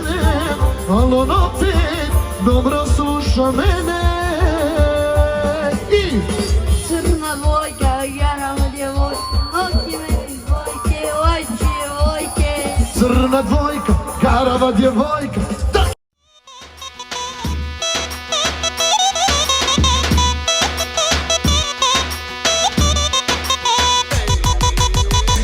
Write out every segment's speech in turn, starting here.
mene, al on opet dobro sluša mene. I crna dvojka, garava djevojka, oči meni dvojke, oči djevojke. crna dvojka, garava djevojka.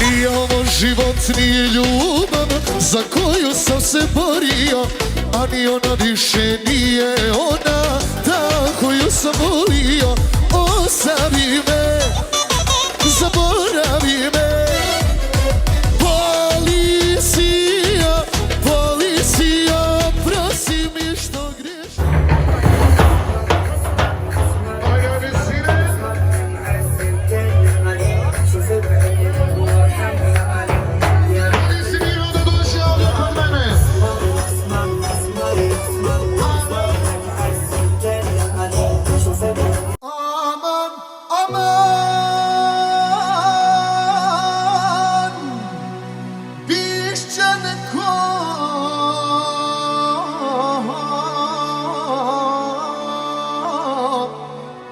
Nije ovo život, nije ljubav za koju sam se borio, a ni ona više nije ona ta koju sam volio. Ostavi me, zaboravi me. Policija, policija, prosi mi što griješim.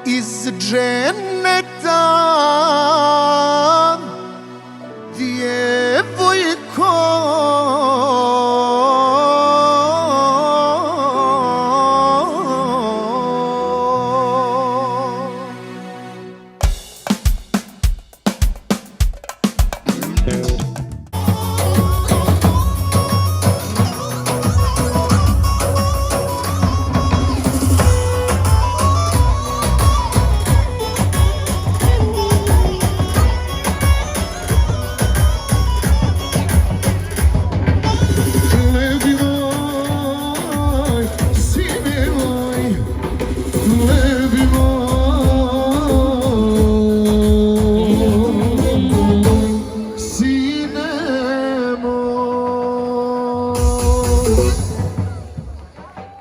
Iz dženeta djevojko,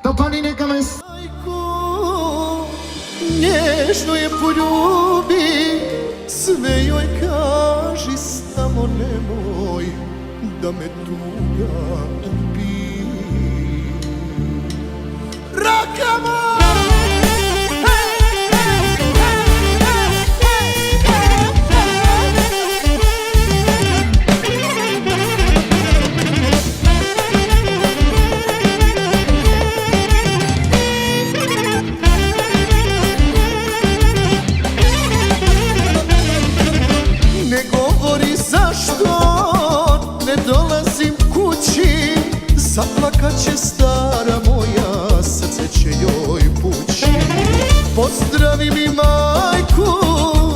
dopali neka me sajku, nježno je poljubi, sve joj kaži, samo nemoj da me tuga ubi. Rakama! Zaplakat će stara moja, srce će joj pući. Pozdravi mi majku,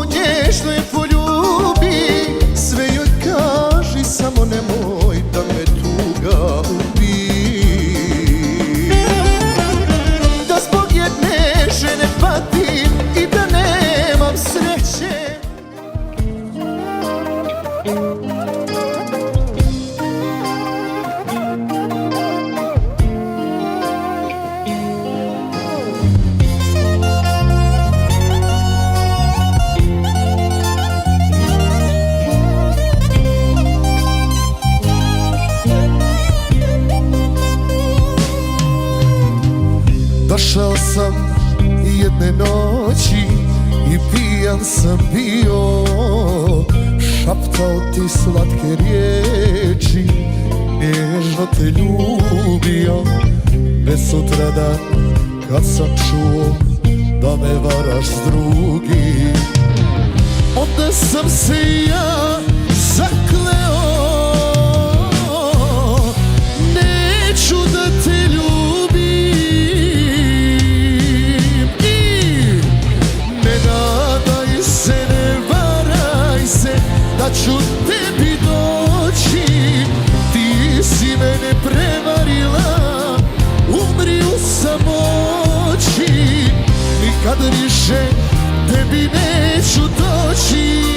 nježno je poljubi, sve joj kaži, samo nemoj da me tuga ubi. Da zbog jedne žene patim i da nemam sreće. Došao sam jedne noći i pijan sam bio, šaptao ti slatke riječi, nježno te ljubio. Već sutradan kad sam čuo da me varaš s drugim, onda sam se ja zakleo, neću da te ljubim. Da ću tebi doći, ti si mene prevarila, umri u samoći, nikad više tebi neću doći.